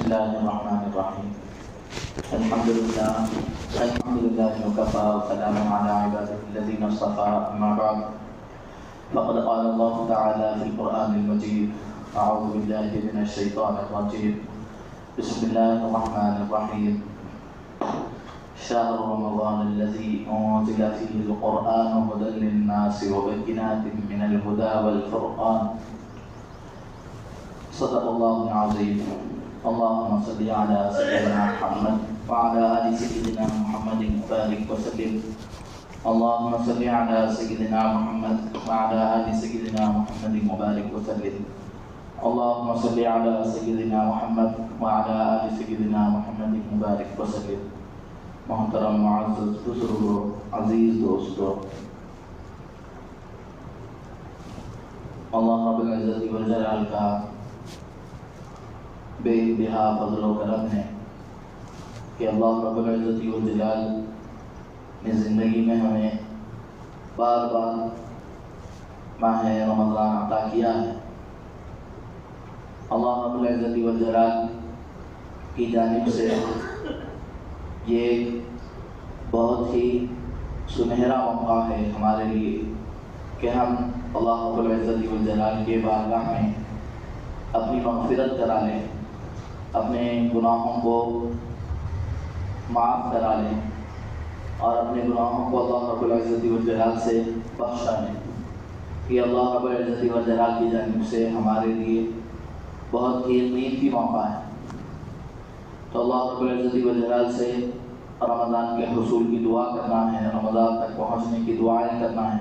الله الرحمن الرحيم. الحمد لله وكفى وسلام على عباده الذين اصطفى. أما بعد فقد قال الله تعالى في القرآن المجيد: أعوذ بالله من الشيطان الرجيم. بسم الله الرحمن الرحيم. شهر رمضان الذي أنزل فيه القرآن هدى للناس وبينات من الهدى والفرقان. صدق الله العظيم. اللهم صل على سيدنا محمد وعلى آل سيدنا محمد وبارك وسلم. اللهم صل على سيدنا محمد وعلى آل سيدنا محمد وبارك وسلم. اللهم صل على سيدنا محمد وعلى آل سيدنا محمد وبارك وسلم. محترم معزز بزرگوں، عزیز دوستوں، اللہ رب العزت والجلال کا بے انتہا فضل و کرم ہے کہ اللہ رب العزت والجلال نے زندگی میں ہمیں بار بار ماہ رمضان عطا کیا ہے۔ اللہ رب العزت والجلال کی جانب سے یہ ایک بہت ہی سنہرا موقع ہے ہمارے لیے کہ ہم اللہ رب العزت والجلال کے بارگاہ میں اپنی مغفرت کرا لیں، اپنے گناہوں کو معاف کرا لیں اور اپنے گناہوں کو اللہ رب العزت والجلال سے بخشا لیں۔ یہ اللہ رب العزت والجلال کی جانب سے ہمارے لیے بہت ہی قیمتی موقع ہے۔ تو اللہ رب العزت والجلال سے رمضان کے حصول کی دعا کرنا ہے، رمضان تک پہنچنے کی دعائیں کرنا ہے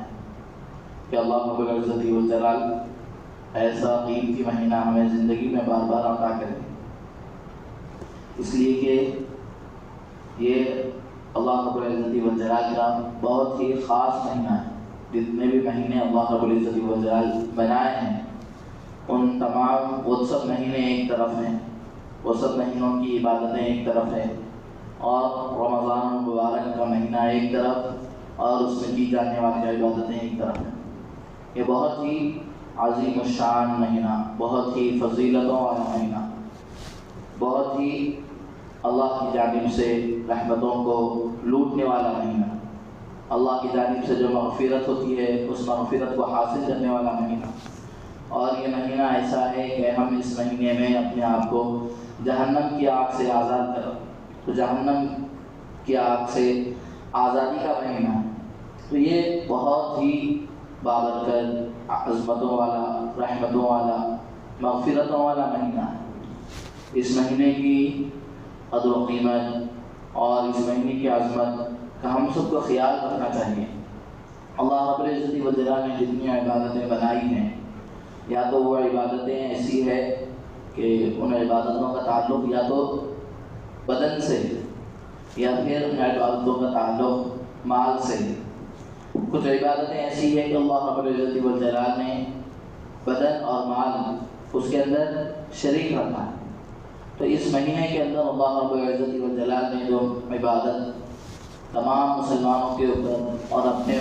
کہ اللہ رب العزت والجلال ایسا قیمتی مہینہ ہمیں زندگی میں بار بار عطا کرے، اس لیے کہ یہ اللہ رب العزت والجلال کا بہت ہی خاص مہینہ ہے۔ جتنے بھی مہینے اللہ رب العزت والجلال بنائے ہیں ان تمام وہ سب مہینے ایک طرف ہیں، وہ سب مہینوں کی عبادتیں ایک طرف ہیں، اور رمضان المبارک کا مہینہ ایک طرف اور اس میں کی جانے والی عبادتیں ایک طرف ہیں۔ یہ بہت ہی عظیم الشان مہینہ، بہت ہی فضیلتوں والا مہینہ، بہت ہی اللہ کی جانب سے رحمتوں کو لوٹنے والا مہینہ، اللہ کی جانب سے جو مغفرت ہوتی ہے اس مغفرت کو حاصل کرنے والا مہینہ۔ اور یہ مہینہ ایسا ہے کہ ہم اس مہینے میں اپنے آپ کو جہنم کی آگ سے آزاد کریں، تو جہنم کی آگ سے آزادی کا مہینہ ہے۔ تو یہ بہت ہی بابرکت، عظمتوں والا، رحمتوں والا، مغفرتوں والا مہینہ ہے۔ اس مہینے کی قدر و قیمت اور اس مہینے کی عظمت کا ہم سب کو خیال رکھنا چاہیے۔ اللہ رب العزت والجلال نے جتنی عبادتیں بنائی ہیں، یا تو وہ عبادتیں ایسی ہے کہ ان عبادتوں کا تعلق یا تو بدن سے یا پھر ان عبادتوں کا تعلق مال سے۔ کچھ عبادتیں ایسی ہے کہ اللہ رب العزت والجلال نے بدن اور مال اس کے اندر شریک رکھا ہے۔ تو اس مہینے کے اندر اللہ رب العزت والجلال نے جو عبادت تمام مسلمانوں کے اوپر اور اپنے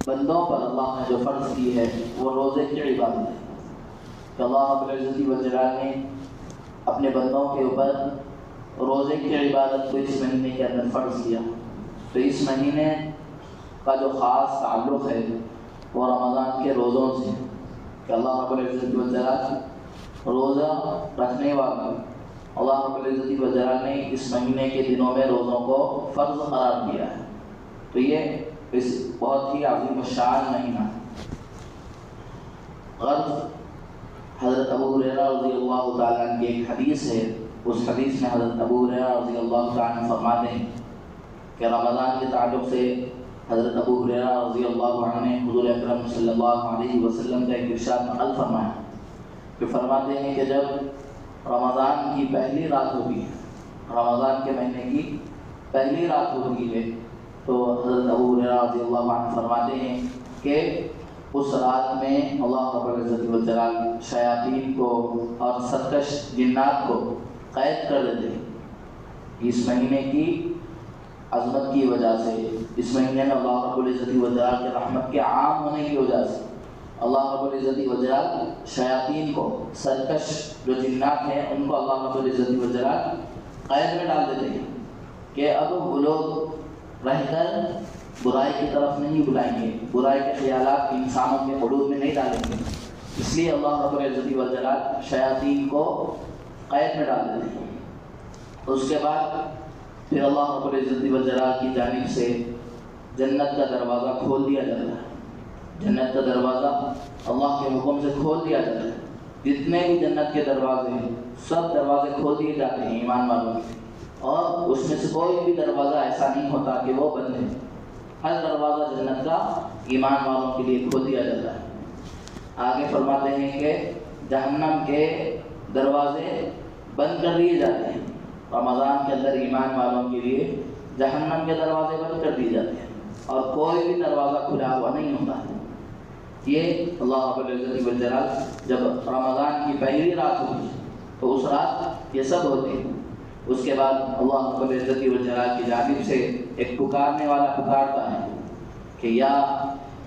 بندوں پر اللہ نے جو فرض کی ہے وہ روزے کی عبادت ہے کہ اللہ رب العزت والجلال نے اپنے بندوں کے اوپر روزے کی عبادت کو اس مہینے کے اندر فرض کیا۔ تو اس مہینے کا جو خاص تعلق ہے وہ رمضان کے روزوں سے کہ اللہ رب العزت والجلال روزہ رکھنے والا اللہ رب العزت والجلال نے اس مہینے کے دنوں میں روزوں کو فرض قرار دیا ہے۔ تو یہ اس بہت ہی عظیم الشان مہینہ ہے۔ غرض حضرت ابو ہریرہ رضی اللہ تعالیٰ عنہ کی ایک حدیث ہے، اس حدیث میں حضرت ابو ہریرہ رضی اللہ تعالیٰ عنہ فرماتے ہیں کہ رمضان کے تعلق سے حضرت ابو ہریرہ رضی اللہ عنہ نے حضور اکرم صلی اللہ علیہ وسلم کا ایک ارشاد نقل فرمایا کہ فرماتے ہیں کہ جب رمضان کی پہلی رات ہوتی ہے، رمضان کے مہینے کی پہلی رات ہوتی ہے، تو حضرت ابو ہریرہ رضی اللہ عنہ فرماتے ہیں کہ اس رات میں اللہ رب العزت والجلال شیاطین کو اور سرکش جنات کو قید کر دیتے ہیں۔ اس مہینے کی عظمت کی وجہ سے، اس مہینے میں اللہ رب العزت والجلال کے رحمت کے عام ہونے کی وجہ سے اللہ رب العزت وجلال شیاطین کو، سرکش جو جنات ہیں ان کو اللہ رب العزت وجلال قید میں ڈال دیتے ہیں کہ اب وہ لوگ رہ کر برائی کی طرف نہیں بلائیں گے، برائی کے خیالات انسانوں کے قلوب میں نہیں ڈالیں گے، اس لیے اللہ رب العزت وجلال شیاطین کو قید میں ڈال دیتے ہیں۔ اس کے بعد پھر اللہ رب العزت وجلال کی جانب سے جنت کا دروازہ کھول دیا جاتا ہے، جنت کا دروازہ اللہ کے حکم سے کھول دیا جاتا ہے، جتنے بھی جنت کے دروازے ہیں سب دروازے کھول دیے جاتے ہیں ایمان والوں کے، اور اس میں سے کوئی بھی دروازہ ایسا نہیں ہوتا کہ وہ بند ہے، ہر دروازہ جنت کا ایمان والوں کے لیے کھول دیا جاتا ہے۔ آگے فرماتے ہیں کہ جہنم کے دروازے بند کر دیے جاتے ہیں، رمضان کے اندر ایمان والوں کے لیے جہنم کے دروازے بند کر دیے جاتے ہیں اور کوئی بھی دروازہ کھلا ہوا نہیں ہوتا ہے۔ یہ اللہ رب العزت والجلال جب رمضان کی پہلی رات ہوتی ہے تو اس رات یہ سب ہوتے ہیں۔ اس کے بعد اللہ رب العزت والجلال کی جانب سے ایک پکارنے والا پکارتا ہے کہ یا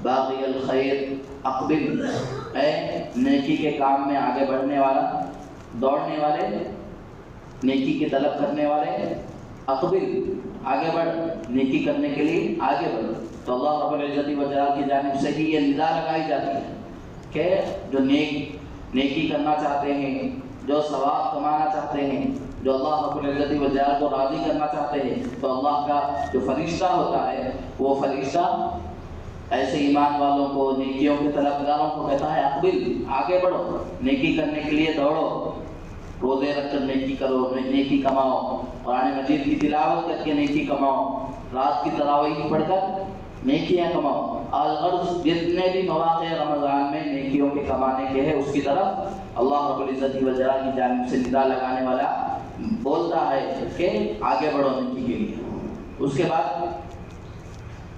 باغی الخیر اقبل، اے نیکی کے کام میں آگے بڑھنے والا، دوڑنے والے، نیکی کی طلب کرنے والے، اقبل آگے بڑھ، نیکی کرنے کے لیے آگے بڑھ۔ تو اللہ رب العزت والجلال کی جانب سے ہی یہ ندا لگائی جاتی ہے کہ جو نیکی کرنا چاہتے ہیں، جو ثواب کمانا چاہتے ہیں، جو اللہ رب العزت والجلال کو راضی کرنا چاہتے ہیں، تو اللہ کا جو فرشتہ ہوتا ہے وہ فرشتہ ایسے ایمان والوں کو، نیکیوں کے طلبگاروں کو کہتا ہے اقبل، آگے بڑھو، نیکی کرنے کے لیے دوڑو، روزے رکھ کر نیکی کرو، نیکی کماؤ، قرآن مجید کی تلاوت کر کے نیکی کماؤ، رات کی تراویح پڑھ کر نیکیاں کماؤ، الغرض جتنے بھی مواقع رمضان میں نیکیوں کے کمانے کے ہیں اس کی طرف اللہ رب العزت والجلال کی جانب سے ندا لگانے والا بولتا ہے کہ آگے بڑھو نیکی کے لیے۔ اس کے بعد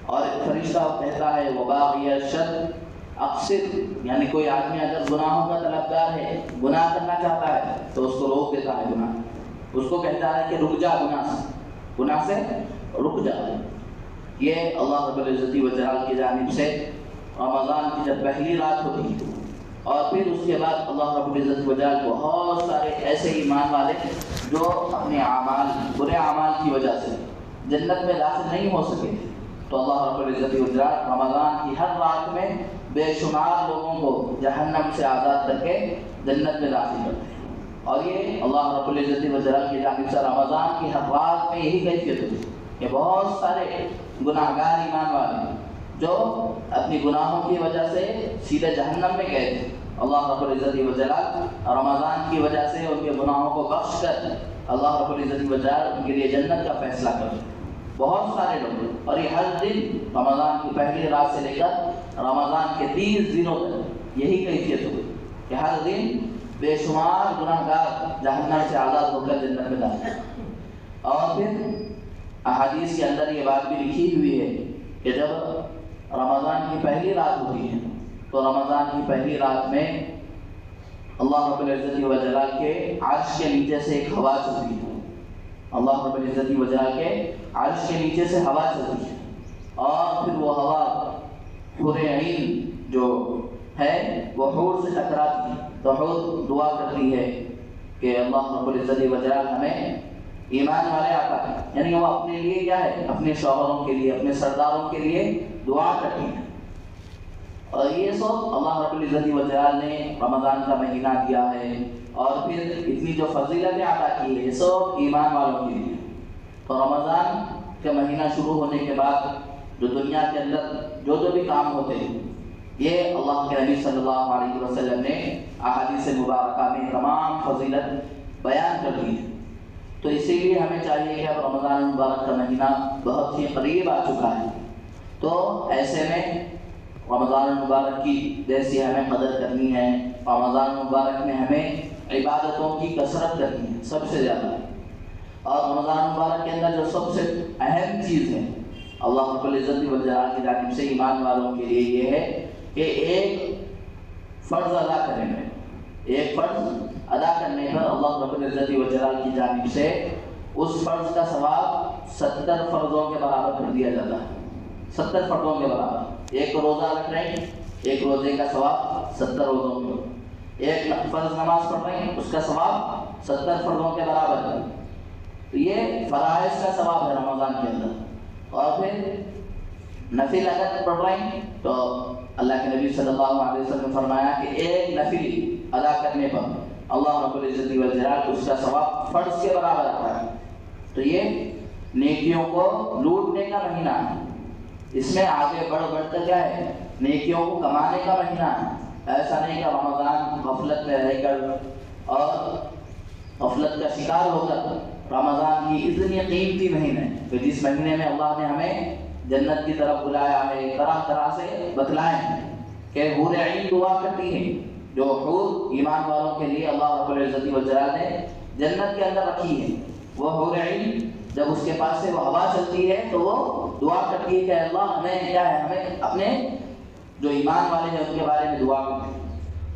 اور ایک فرشتہ کہتا ہے وباغی الشر اقصر، یعنی کوئی آدمی اگر گناہوں کا طلبگار ہے، گناہ کرنا چاہتا ہے تو اس کو روک دیتا ہے گناہ، اس کو کہتا ہے کہ رک جا، گناہ سے رک جا۔ یہ اللہ رب العزت والجلال کی جانب سے رمضان کی جب پہلی رات ہوتی ہے اور پھر اس کے بعد اللہ رب العزت والجلال بہت سارے ایسے ایمان والے جو اپنے اعمال، برے اعمال کی وجہ سے جنت میں داخل نہیں ہو سکے، تو اللہ رب العزت والجلال رمضان کی ہر رات میں بے شمار لوگوں کو جہنم سے آزاد کر کے جنت میں داخل کرتے ہیں۔ اور یہ اللہ رب العزت والجلال کی جانب سے رمضان کی ہر رات میں یہی کیفیت ہوتی ہے کہ بہت سارے گناہ گار ایمان والے جو اپنی گناہوں کی وجہ سے سیدھے جہنم میں گئے تھے، اللہ رب العزت والجلال رمضان کی وجہ سے ان کے گناہوں کو بخش کر اللہ رب العزت والجلال ان کے لیے جنت کا فیصلہ کرتے ہیں، بہت سارے لوگ۔ اور یہ ہر دن رمضان کی پہلی رات سے لے کر رمضان کے 30 دنوں تک یہی کیفیت ہوئی کہ ہر دن بے شمار گناہ گار جہنم سے آزاد ہو کر جنت میں داخل۔ اور پھر احادیث کے اندر یہ بات بھی لکھی ہوئی ہے کہ جب رمضان کی پہلی رات ہوتی ہے تو رمضان کی پہلی رات میں اللہ رب العزت والجلال کے عرش کے نیچے سے ایک ہوا چلتی ہے، اللہ رب العزت والجلال کے عرش کے نیچے سے ہوا چلتی ہے، اور پھر وہ ہوا حور عین جو ہے وہ حور سے ٹکراتی ہے، تو حور دعا کرتی ہے کہ اللہ رب العزت والجلال ہمیں ایمان والے آتا ہے، یعنی وہ اپنے لیے کیا ہے، اپنے شوہروں کے لیے، اپنے سرداروں کے لیے دعا کرتی ہیں۔ اور یہ سب اللہ رب العزت والجلال نے رمضان کا مہینہ دیا ہے، اور پھر اتنی جو فضیلتیں عطا کی ہے یہ سب ایمان والوں کے لیے۔ تو رمضان کا مہینہ شروع ہونے کے بعد جو دنیا کے اندر جو بھی کام ہوتے ہیں یہ اللہ کے نبی صلی اللہ علیہ وسلم نے احادیث مبارکہ میں تمام فضیلت بیان کر دی ہے۔ تو اسی لیے ہمیں چاہیے کہ اب رمضان مبارک کا مہینہ بہت ہی قریب آ چکا ہے، تو ایسے میں رمضان مبارک کی جیسی ہمیں قدر کرنی ہے، رمضان مبارک میں ہمیں عبادتوں کی کثرت کرنی ہے سب سے زیادہ۔ اور رمضان مبارک کے اندر جو سب سے اہم چیز ہے اللہ رب العزت والجلال کی جانب سے ایمان والوں کے لیے یہ ہے کہ ایک فرض ادا کرنے میں، ایک فرض ادا کرنے پر اللہ رب العزت والجلال کی جانب سے اس فرض کا ثواب 70 فرضوں کے برابر کر دیا جاتا ہے، 70 فرضوں کے برابر۔ ایک روزہ رکھ رہے ہیں ایک روزے کا ثواب 70 روزوں میں، ایک فرض نماز پڑھ رہے ہیں اس کا ثواب 70 فرضوں کے برابر ہے۔ تو یہ فرائض کا ثواب ہے رمضان کے اندر۔ اور پھر نفل اگر پڑھ رہے ہیں تو اللہ کے نبی صلی اللہ علیہ وسلم نے فرمایا کہ ایک نفل ادا کرنے پر اللہ رب العزت والجلال اس کا ثواب فرض کے برابر آتا ہے۔ تو یہ نیکیوں کو لوٹنے کا مہینہ ہے، اس میں آگے بڑھ کر کیا ہے، نیکیوں کو کمانے کا مہینہ ہے۔ ایسا نہیں کہ رمضان غفلت میں رہ کر اور غفلت کا شکار ہو کر رمضان کی اتنی قیمتی مہینہ ہے کہ جس مہینے میں اللہ نے ہمیں جنت کی طرف بلایا ہے، طرح طرح سے بتلائے ہیں کہ حور عین دعا کرتی ہیں، جو حور ایمان والوں کے لیے اللہ رب العزت والجلال نے جنت کے اندر رکھی ہے۔ وہ حور عین جب اس کے پاس سے وہ ہوا چلتی ہے تو وہ دعا کرتی ہے کہ اللہ ہمیں کیا ہے، ہمیں اپنے جو ایمان والے ہیں ان کے بارے میں دعا کریں۔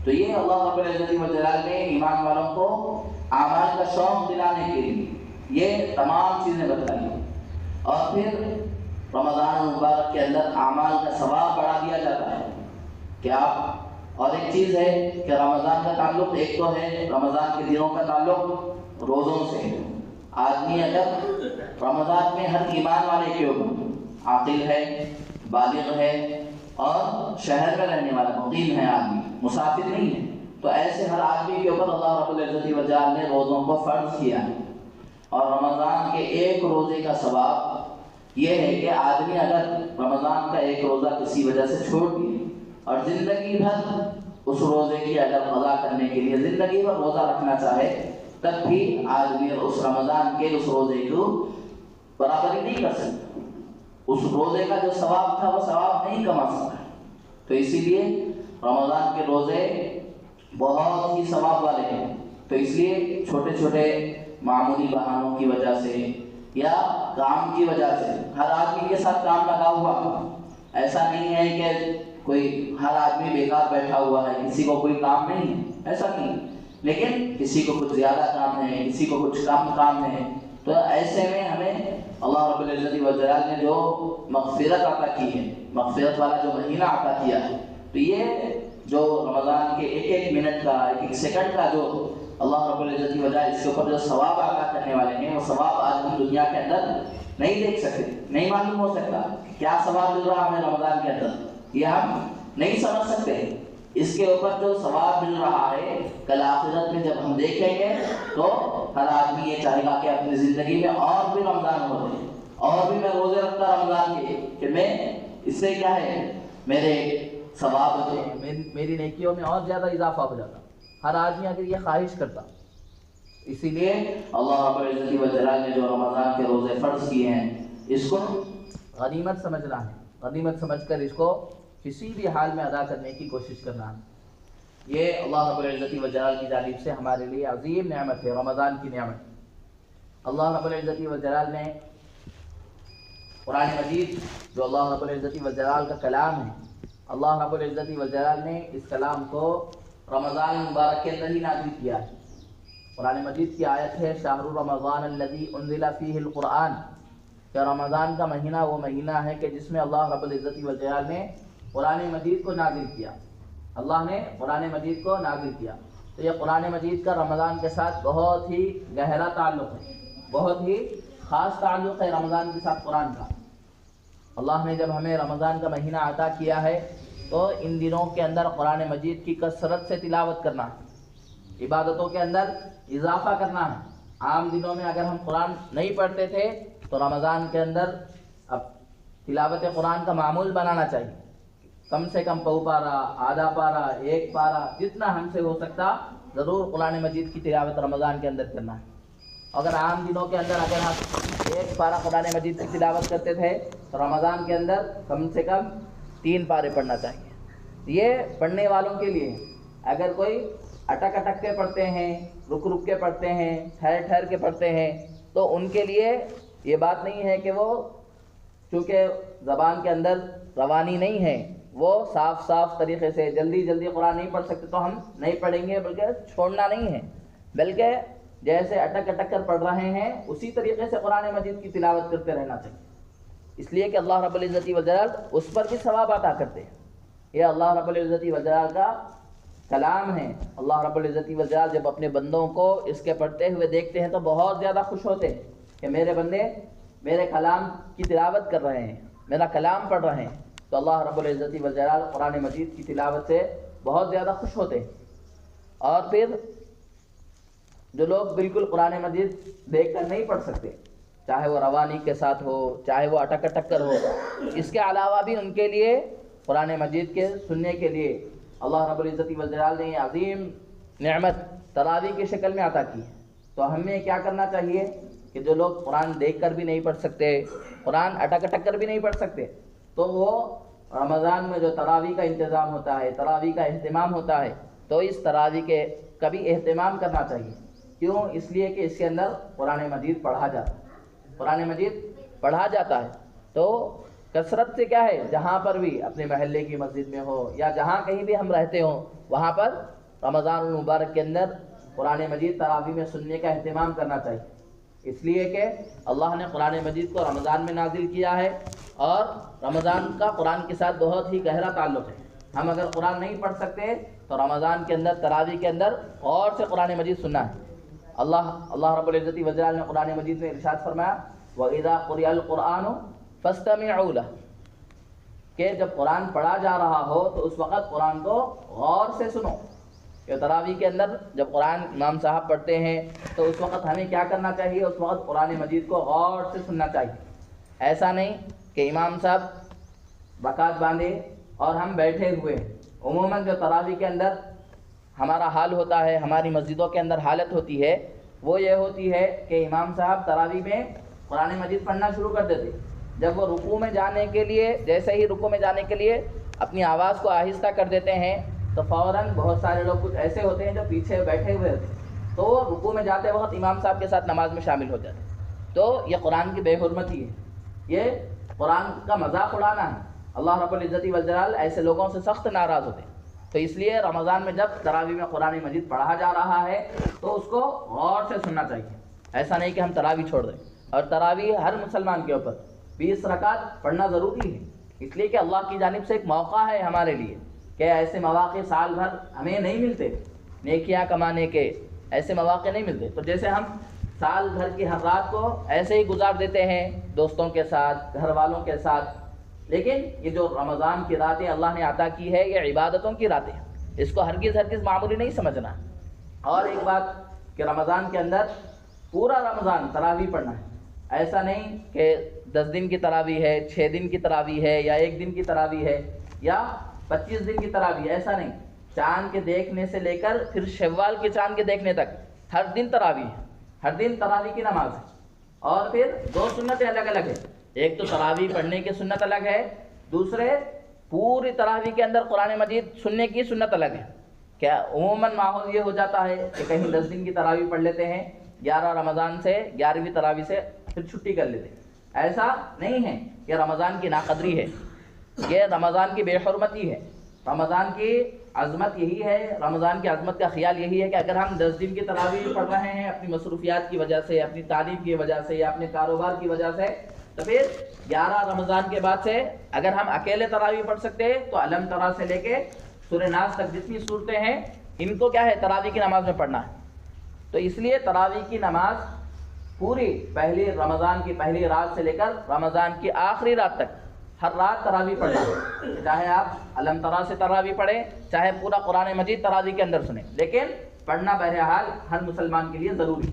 تو یہ اللہ رب العزت والجلال نے ایمان والوں کو اعمال کا شوق دلانے کے لیے یہ تمام چیزیں بتلائی۔ اور پھر رمضان مبارک کے اندر اعمال کا ثواب بڑھا دیا جاتا ہے کہ آپ، اور ایک چیز ہے کہ رمضان کا تعلق، ایک تو ہے رمضان کے دنوں کا تعلق روزوں سے ہے۔ آدمی اگر رمضان میں ہر ایمان والے کے اوپر عاقل ہے، بالغ ہے اور شہر میں رہنے والا مقیم ہے، آدمی مسافر نہیں ہے، تو ایسے ہر آدمی کے اوپر اللہ رب العزت والجلال نے روزوں کو فرض کیا ہے۔ اور رمضان کے ایک روزے کا ثواب یہ ہے کہ آدمی اگر رمضان کا ایک روزہ کسی وجہ سے چھوڑ دے اور زندگی بھر اس روزے کی اگر قضا کرنے کے لیے زندگی بھر روزہ رکھنا چاہے، تب بھی آدمی اس رمضان کے اس روزے کو برابری نہیں کر سکتا، اس روزے کا جو ثواب تھا وہ ثواب نہیں کما سکتا۔ تو اسی لیے رمضان کے روزے بہت ہی ثواب والے ہیں۔ تو اس لیے چھوٹے چھوٹے معمولی بہانوں کی وجہ سے یا کام کی وجہ سے، ہر آدمی کے ساتھ کام لگا ہوا، ایسا نہیں ہے کہ کوئی ہر آدمی بیکار بیٹھا ہوا ہے، کسی کو کوئی کام نہیں ہے، ایسا نہیں، لیکن کسی کو کچھ زیادہ کام ہے، کسی کو کچھ کم کام ہے۔ تو ایسے میں ہمیں اللہ رب العزت والجلال نے جو مغفرت عطا کی ہے، مغفرت والا جو مہینہ عطا کیا ہے، تو یہ جو رمضان کے ایک ایک منٹ کا، ایک ایک سیکنڈ کا جو اللہ رب العزت والجلال اس کے اوپر جو ثواب عطا کرنے والے ہیں، وہ ثواب آج ہم دنیا کے اندر نہیں دیکھ سکتے، نہیں معلوم ہو سکتا کیا ثواب مل رہا ہمیں رمضان کے اندر، یہ ہم نہیں سمجھ سکتے۔ اس کے اوپر جو ثواب مل رہا ہے کل آخرت میں جب ہم دیکھیں گے تو ہر آدمی یہ چاہے گا کہ اپنی زندگی میں اور بھی رمضان ہو جائے، اور بھی میں روزے رکھتا رمضان کے، کہ میں اس سے کیا ہے میرے ثواب میری نیکیوں میں اور زیادہ اضافہ ہو جاتا۔ ہر آدمی اگر یہ خواہش کرتا، اسی لیے اللہ رب العزت والجلال نے جو رمضان کے روزے فرض کیے ہیں، اس کو غنیمت سمجھنا ہے، غنیمت سمجھ کر اس کو کسی بھی حال میں ادا کرنے کی کوشش کرنا ہے۔ یہ اللہ رب العزت والجلال کی جانب سے ہمارے لیے عظیم نعمت ہے، رمضان کی نعمت۔ اللہ رب العزت والجلال نے قرآن مجید جو اللہ رب العزت والجلال کا کلام ہے، اللہ رب العزت والجلال نے اس کلام کو رمضان مبارک کے اندر ہی نازل کیا ہے۔ قرآن مجید کی آیت ہے شہر رمضان الذی انزل فیہ القرآن، کہ رمضان کا مہینہ وہ مہینہ ہے کہ جس میں اللہ رب العزت والجلال نے قرآن مجید کو نازل کیا، اللہ نے قرآن مجید کو نازل کیا۔ تو یہ قرآن مجید کا رمضان کے ساتھ بہت ہی گہرا تعلق ہے، بہت ہی خاص تعلق ہے رمضان کے ساتھ قرآن کا۔ اللہ نے جب ہمیں رمضان کا مہینہ عطا کیا ہے تو ان دنوں کے اندر قرآن مجید کی کثرت سے تلاوت کرنا ہے، عبادتوں کے اندر اضافہ کرنا ہے۔ عام دنوں میں اگر ہم قرآن نہیں پڑھتے تھے تو رمضان کے اندر اب تلاوت قرآن کا معمول بنانا چاہیے، کم سے کم پو پارا، آدھا پارا، ایک پارا، جتنا ہم سے ہو سکتا ضرور قرآن مجید کی تلاوت رمضان کے اندر کرنا ہے۔ اگر عام دنوں کے اندر اگر ہم ایک پارا قرآن مجید کی تلاوت کرتے تھے تو رمضان کے اندر کم سے کم 3 پارے پڑھنا چاہیے۔ یہ پڑھنے والوں کے لیے، اگر کوئی اٹک اٹک کے پڑھتے ہیں، رک رک کے پڑھتے ہیں، ٹھہر ٹھہر کے پڑھتے ہیں، تو ان کے لیے یہ بات نہیں ہے کہ وہ چونکہ زبان کے اندر روانی نہیں ہے، وہ صاف صاف طریقے سے جلدی جلدی قرآن نہیں پڑھ سکتے تو ہم نہیں پڑھیں گے، بلکہ چھوڑنا نہیں ہے، بلکہ جیسے اٹک اٹک کر پڑھ رہے ہیں اسی طریقے سے قرآن مجید کی تلاوت کرتے رہنا چاہیے، اس لیے کہ اللہ رب العزت والجلال اس پر بھی ثواب عطا کرتے ہیں۔ یہ اللہ رب العزت والجلال کا کلام ہے۔ اللہ رب العزت والجلال جب اپنے بندوں کو اس کے پڑھتے ہوئے دیکھتے ہیں تو بہت زیادہ خوش ہوتے ہیں کہ میرے بندے میرے کلام کی تلاوت کر رہے ہیں، میرا کلام پڑھ رہے ہیں۔ تو اللہ رب العزت والجلال قرآن مجید کی تلاوت سے بہت زیادہ خوش ہوتے ہیں۔ اور پھر جو لوگ بالکل قرآن مجید دیکھ کر نہیں پڑھ سکتے، چاہے وہ روانی کے ساتھ ہو، چاہے وہ اٹک اٹک کر ہو، اس کے علاوہ بھی ان کے لیے قرآن مجید کے سننے کے لیے اللہ رب العزت والجلال نے عظیم نعمت تراویح کی شکل میں عطا کی ہے۔ تو ہمیں کیا کرنا چاہیے کہ جو لوگ قرآن دیکھ کر بھی نہیں پڑھ سکتے، قرآن اٹک اٹک کر بھی نہیں پڑھ سکتے، تو وہ رمضان میں جو تراویح کا انتظام ہوتا ہے، تراویح کا اہتمام ہوتا ہے، تو اس تراویح کے کبھی اہتمام کرنا چاہیے۔ کیوں؟ اس لیے کہ اس کے اندر قرآن مجید پڑھا جاتا ہے، قرآن مجید پڑھا جاتا ہے۔ تو کثرت سے کیا ہے، جہاں پر بھی اپنے محلے کی مسجد میں ہو یا جہاں کہیں بھی ہم رہتے ہوں، وہاں پر رمضان المبارک کے اندر قرآن مجید تراویح میں سننے کا اہتمام کرنا چاہیے، اس لیے کہ اللہ نے قرآن مجید کو رمضان میں نازل کیا ہے، اور رمضان کا قرآن کے ساتھ بہت ہی گہرا تعلق ہے۔ ہم اگر قرآن نہیں پڑھ سکتے تو رمضان کے اندر تراویح کے اندر غور سے قرآن مجید سننا ہے۔ اللہ رب العزت والجلال نے قرآن مجید میں ارشاد فرمایا وَإِذَا قُرِئَ الْقُرْآنُ فَاسْتَمِعُوا لَهُ، کہ جب قرآن پڑھا جا رہا ہو تو اس وقت قرآن کو غور سے سنو۔ کہ تراویح کے اندر جب قرآن امام صاحب پڑھتے ہیں تو اس وقت ہمیں کیا کرنا چاہیے، اس وقت قرآن مجید کو غور سے سننا چاہیے۔ ایسا نہیں کہ امام صاحب رکعت باندھے اور ہم بیٹھے ہوئے۔ عموماً جو تراویح کے اندر ہمارا حال ہوتا ہے، ہماری مسجدوں کے اندر حالت ہوتی ہے، وہ یہ ہوتی ہے کہ امام صاحب تراویح میں قرآن مجید پڑھنا شروع کر دیتے، جب وہ رکوع میں جانے کے لیے، جیسے ہی رکوع میں جانے کے لیے اپنی آواز کو آہستہ کر دیتے ہیں تو فوراً بہت سارے لوگ کچھ ایسے ہوتے ہیں جو پیچھے بیٹھے ہوئے ہوتے ہیں، تو وہ رکوع میں جاتے وقت امام صاحب کے ساتھ نماز میں شامل ہو جاتے ہیں۔ تو یہ قرآن کی بے حرمتی ہے، یہ قرآن کا مذاق اڑانا ہے۔ اللہ رب العزت والجلال ایسے لوگوں سے سخت ناراض ہوتے ہیں۔ تو اس لیے رمضان میں جب تراویح میں قرآن مجید پڑھا جا رہا ہے تو اس کو غور سے سننا چاہیے، ایسا نہیں کہ ہم تراویح چھوڑ دیں۔ اور تراویح ہر مسلمان کے اوپر 20 رکعت پڑھنا ضروری ہے، اس لیے کہ اللہ کی جانب سے ایک موقع ہے ہمارے لیے، کہ ایسے مواقع سال بھر ہمیں نہیں ملتے، نیکیاں کمانے کے ایسے مواقع نہیں ملتے۔ تو جیسے ہم سال بھر کی ہر رات کو ایسے ہی گزار دیتے ہیں دوستوں کے ساتھ، گھر والوں کے ساتھ، لیکن یہ جو رمضان کی راتیں اللہ نے عطا کی ہے یہ عبادتوں کی راتیں، اس کو ہرگز معمولی نہیں سمجھنا۔ اور ایک بات کہ رمضان کے اندر پورا رمضان تراویح پڑھنا ہے، ایسا نہیں کہ 10 دن کی تراویح ہے، 6 دن کی تراویح ہے، یا 1 دن کی تراویح ہے، یا 25 دن کی تراویح، ایسا نہیں۔ چاند کے دیکھنے سے لے کر پھر شوال کے چاند کے دیکھنے تک ہر دن تراویح ہے، ہر دن تراویح کی نماز ہے۔ اور پھر 2 سنتیں الگ الگ ہیں، ایک تو تراویح پڑھنے کی سنت الگ ہے، دوسرے پوری تراویح کے اندر قرآن مجید سننے کی سنت الگ ہے۔ کیا عموماً ماحول یہ ہو جاتا ہے کہ کہیں 10 دن کی تراویح پڑھ لیتے ہیں، 11 رمضان سے 11ویں تراویح سے پھر چھٹی کر لیتے ہیں۔ ایسا نہیں ہے، یہ رمضان کی ناقدری ہے، یہ رمضان کی بے حرمتی ہے۔ رمضان کی عظمت یہی ہے، رمضان کی عظمت کا خیال یہی ہے کہ اگر ہم 10 دن کی تراویح پڑھ رہے ہیں اپنی مصروفیات کی وجہ سے، اپنی تعلیم کی وجہ سے، یا اپنے کاروبار کی وجہ سے، تو پھر 11 رمضان کے بعد سے اگر ہم اکیلے تراویح پڑھ سکتے تو علم ترا سے لے کے سورہ ناس تک جتنی صورتیں ہیں ان کو کیا ہے، تراویح کی نماز میں پڑھنا ہے۔ تو اس لیے تراویح کی نماز پوری پہلی رمضان کی پہلی رات سے لے کر رمضان کی آخری رات تک ہر رات تراویح پڑھنا ہے، چاہے آپ علم ترا سے تراویح پڑھیں، چاہے پورا قرآن مجید تراویح کے اندر سنیں، لیکن پڑھنا بہرحال ہر مسلمان کے لیے ضروری،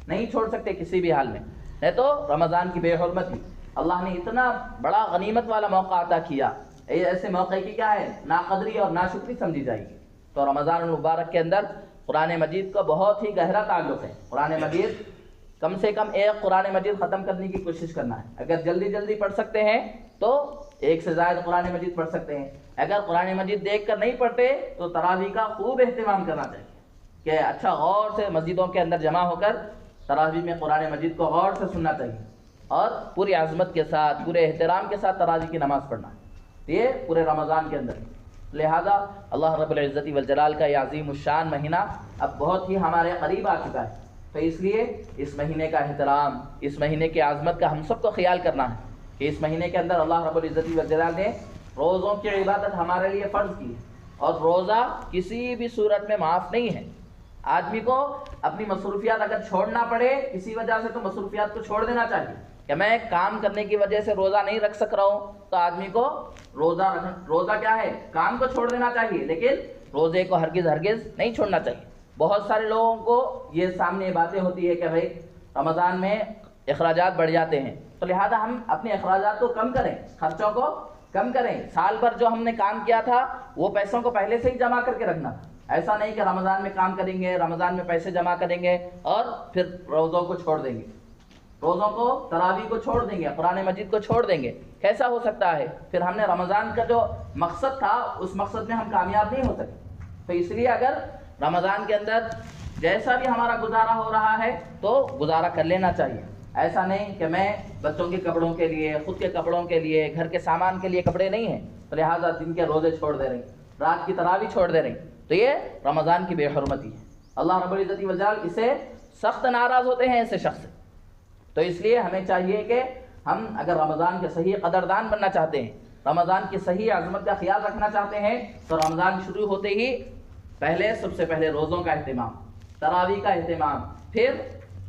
نہیں چھوڑ سکتے کسی بھی حال میں، نہیں تو رمضان کی بے حرمتی۔ اللہ نے اتنا بڑا غنیمت والا موقع عطا کیا، ایسے موقع کی کیا ہے، ناقدری اور ناشکری سمجھی جائے گی۔ تو رمضان المبارک کے اندر قرآن مجید کا بہت ہی گہرا تعلق ہے۔ قرآن مجید کم سے کم ایک قرآن مجید ختم کرنے کی کوشش کرنا ہے۔ اگر جلدی جلدی پڑھ سکتے ہیں تو 1 سے زائد قرآن مجید پڑھ سکتے ہیں، اگر قرآن مجید دیکھ کر نہیں پڑھتے تو تراویح کا خوب اہتمام کرنا چاہیے کہ اچھا غور سے مسجدوں کے اندر جمع ہو کر تراویح میں قرآن مجید کو غور سے سننا چاہیے، اور پوری عظمت کے ساتھ، پورے احترام کے ساتھ تراویح کی نماز پڑھنا ہے، یہ پورے رمضان کے اندر۔ لہذا اللہ رب العزت والجلال کا یہ عظیم الشان مہینہ اب بہت ہی ہمارے قریب آ چکا ہے، تو اس لیے اس مہینے کا احترام، اس مہینے کی عظمت کا ہم سب کو خیال کرنا ہے کہ اس مہینے کے اندر اللہ رب العزت والجلال نے روزوں کی عبادت ہمارے لیے فرض کی ہے، اور روزہ کسی بھی صورت میں معاف نہیں ہے۔ آدمی کو اپنی مصروفیات اگر چھوڑنا پڑے کسی وجہ سے تو مصروفیات کو چھوڑ دینا چاہیے، کہ میں کام کرنے کی وجہ سے روزہ نہیں رکھ سک رہا ہوں تو آدمی کو روزہ کیا ہے، کام کو چھوڑ دینا چاہیے، لیکن روزے کو ہرگز نہیں چھوڑنا چاہیے۔ بہت سارے لوگوں کو یہ سامنے باتیں ہوتی ہے کہ بھائی رمضان میں اخراجات بڑھ جاتے ہیں، تو لہذا ہم اپنے اخراجات کو کم کریں، خرچوں کو کم کریں، سال بھر جو ہم نے کام کیا تھا وہ پیسوں کو پہلے سے ہی جمع کر کے رکھنا۔ ایسا نہیں کہ رمضان میں کام کریں گے، رمضان میں پیسے جمع کریں گے اور پھر روزوں کو چھوڑ دیں گے، روزوں کو، تراویح کو چھوڑ دیں گے، قرآن مجید کو چھوڑ دیں گے۔ کیسا ہو سکتا ہے؟ پھر ہم نے رمضان کا جو مقصد تھا اس مقصد میں ہم کامیاب نہیں ہو سکے۔ تو اس لیے اگر رمضان کے اندر جیسا بھی ہمارا گزارا ہو رہا ہے تو گزارا کر لینا چاہیے۔ ایسا نہیں کہ میں بچوں کے کپڑوں کے لیے، خود کے کپڑوں کے لیے، گھر کے سامان کے لیے کپڑے نہیں ہیں تو لہٰذا دن کے روزے چھوڑ دے رہے ہیں، رات کی تراویح چھوڑ دے رہے ہیں، تو یہ رمضان کی بے حرمتی ہے۔ اللہ رب العزت والجلال اسے سخت ناراض ہوتے ہیں ایسے شخص سے۔ تو اس لیے ہمیں چاہیے کہ ہم اگر رمضان کے صحیح قدردان بننا چاہتے ہیں، رمضان کی صحیح عظمت کا خیال رکھنا چاہتے ہیں، تو رمضان شروع ہوتے ہی سب سے پہلے روزوں کا اہتمام، تراویح کا اہتمام، پھر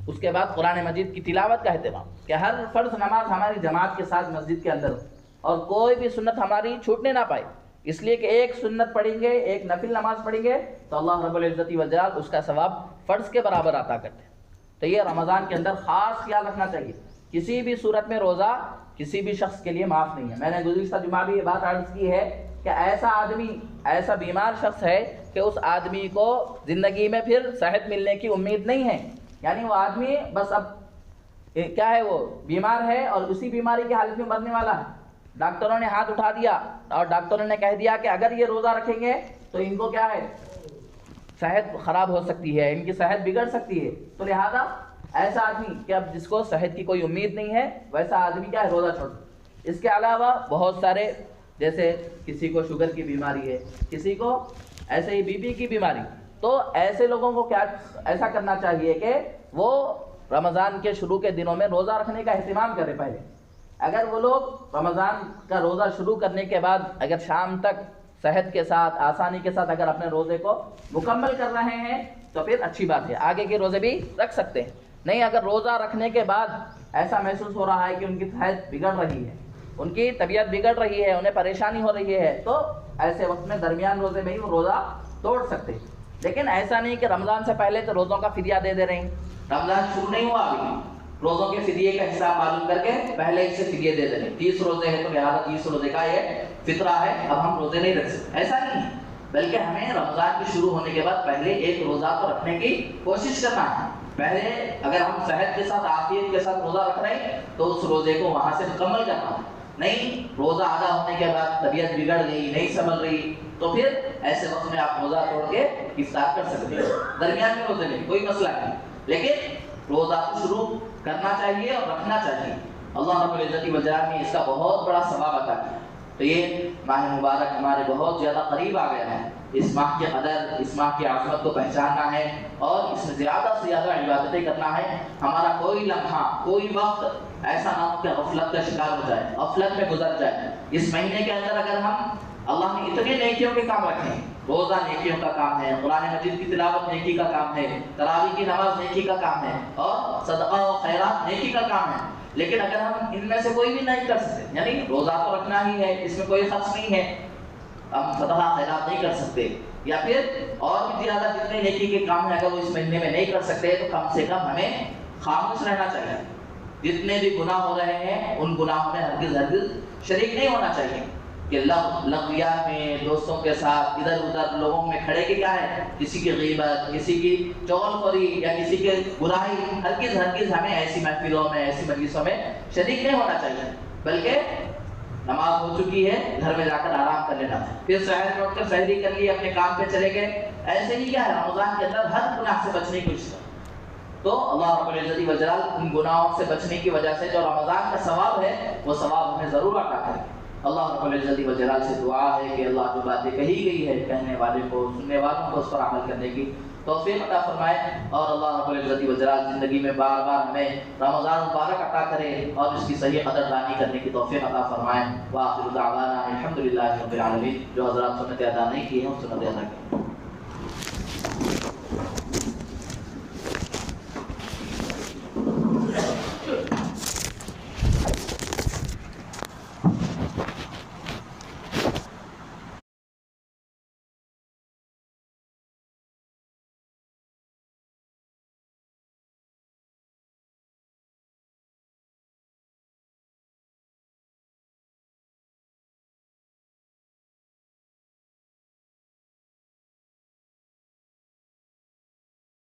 اس کے بعد قرآن مجید کی تلاوت کا اہتمام، کہ ہر فرض نماز ہماری جماعت کے ساتھ مسجد کے اندر ہو اور کوئی بھی سنت ہماری چھوٹنے نہ پائے، اس لیے کہ ایک سنت پڑھیں گے، ایک نفل نماز پڑھیں گے تو اللہ رب العزت والجلال اس کا ثواب فرض کے برابر عطا کرتے ہیں۔ تو یہ رمضان کے اندر خاص خیال رکھنا چاہیے، کسی بھی صورت میں روزہ کسی بھی شخص کے لیے معاف نہیں ہے۔ میں نے گزشتہ جمعہ بھی یہ بات عرض کی ہے کہ ایسا آدمی، ایسا بیمار شخص ہے کہ اس آدمی کو زندگی میں پھر صحت ملنے کی امید نہیں ہے، یعنی وہ آدمی بس اب کیا ہے، وہ بیمار ہے اور اسی بیماری کی حالت میں مرنے والا ہے۔ ڈاکٹروں نے ہاتھ اٹھا دیا اور ڈاکٹروں نے کہہ دیا کہ اگر یہ روزہ رکھیں گے تو ان کو کیا ہے، صحت خراب ہو سکتی ہے، ان کی صحت بگڑ سکتی ہے۔ تو لہذا ایسا آدمی کہ اب جس کو صحت کی کوئی امید نہیں ہے ویسا آدمی کیا ہے، روزہ چھوڑ۔ اس کے علاوہ بہت سارے، جیسے کسی کو شوگر کی بیماری ہے، کسی کو ایسے ہی بی پی کی بیماری، تو ایسے لوگوں کو کیا ایسا کرنا چاہیے کہ وہ رمضان کے شروع کے دنوں میں روزہ رکھنے کا اہتمام کرے پہلے۔ اگر وہ لوگ رمضان کا روزہ شروع کرنے کے بعد اگر شام تک صحت کے ساتھ، آسانی کے ساتھ اگر اپنے روزے کو مکمل کر رہے ہیں تو پھر اچھی بات ہے، آگے کے روزے بھی رکھ سکتے ہیں۔ نہیں، اگر روزہ رکھنے کے بعد ایسا محسوس ہو رہا ہے کہ ان کی صحت بگڑ رہی ہے، ان کی طبیعت بگڑ رہی ہے، انہیں پریشانی ہو رہی ہے، تو ایسے وقت میں درمیان روزے میں ہی وہ روزہ توڑ سکتے ہیں۔ لیکن ایسا نہیں کہ رمضان سے پہلے تو روزوں کا فدیہ دے رہے ہیں، رمضان شروع نہیں ہوا ابھی، روزوں کے فدیے کا حساب معلوم کر کے پہلے ہی سے فدیے دے رہے ہیں۔ 30 روزے ہیں تو لہٰذا 30 روزے کا یہ فطرہ ہے، اب ہم روزے نہیں رکھ سکتے، ایسا نہیں ہے، بلکہ ہمیں رمضان کے شروع ہونے کے بعد پہلے ایک روزہ تو رکھنے کی کوشش کرنا ہے۔ پہلے اگر ہم صحت کے ساتھ، عافیت کے ساتھ روزہ رکھ رہے ہیں تو اس روزے کو وہاں سے مکمل کرنا ہے۔ نہیں، روزہ آدھا ہونے کے بعد طبیعت بگڑ گئی، نہیں سنبھل رہی، تو پھر ایسے وقت میں آپ روزہ توڑ کے افطار کر سکتے ہیں، درمیان میں روزے میں کوئی مسئلہ نہیں، لیکن روزہ کو شروع کرنا چاہیے اور رکھنا چاہیے۔ اللہ رب العزت والجلال نے اس کا بہت بڑا ثواب عطا کیا۔ تو یہ ماہ مبارک ہمارے بہت زیادہ قریب آ گیا ہے، اس ماہ کی قدر، اس ماہ کی عظمت کو پہچاننا ہے اور اس میں زیادہ سے زیادہ عبادتیں کرنا ہے۔ ہمارا کوئی لمحہ، کوئی وقت ایسا نہ ہو کہ غفلت کا شکار ہو جائے، غفلت میں گزر جائے۔ اس مہینے کے اندر اگر ہم، اللہ نے اتنے نیکیوں کے کام رکھے ہیں، روزہ نیکیوں کا کام ہے، قرآن مجید کی تلاوت نیکی کا کام ہے، تراویح کی نماز نیکی کا کام ہے، اور صدقہ و خیرات نیکی کا کام ہے، لیکن اگر ہم ان میں سے کوئی بھی نہیں کر سکتے، یعنی روزہ تو رکھنا ہی ہے، اس میں کوئی خرچ نہیں ہے، ہم صدقہ خیرات نہیں کر سکتے، یا پھر اور بھی زیادہ جتنے نیکی کے کام ہیں اگر وہ اس مہینے میں نہیں کر سکتے تو کم سے کم ہمیں خاموش رہنا چاہیے۔ جتنے بھی گناہ ہو رہے ہیں ان گناہوں میں ہرگز شریک نہیں ہونا چاہیے، کہ لغویات میں، دوستوں کے ساتھ ادھر ادھر لوگوں میں کھڑے کے کیا ہے، کسی کی غیبت، کسی کی چغل خوری یا کسی کے برائی، ہرگز ہمیں ایسی محفلوں میں، ایسی مجلسوں میں شریک نہیں ہونا چاہیے، بلکہ نماز ہو چکی ہے، گھر میں جا کر آرام کر لینا، پھر سحر میں اٹھ کر سحری کر لی، اپنے کام پہ چلے گئے۔ ایسے ہی کیا ہے، رمضان کے اندر ہر گناہ سے بچنے کی کوشش کریں، تو اللہ رب العزت والجلال ان گناہوں سے بچنے کی وجہ سے جو رمضان کا ثواب ہے وہ ثواب ہمیں ضرور عطا کرے۔ اللہ رب العزت والجلال سے دعا ہے کہ اللہ جو باتیں کہی گئی ہے، کہنے والے کو، سننے والوں کو اس پر عمل کرنے کی توفیق عطا فرمائے، اور اللہ رب العزت والجلال زندگی میں بار بار ہمیں رمضان مبارک عطا کرے اور اس کی صحیح قدردانی کرنے کی توفیق عطا فرمائے۔ وآخر دعوانا الحمدللہ رب العالمین۔ جو حضرات سنت ادا نہیں کی ہیں وہ سنت ادا کریں۔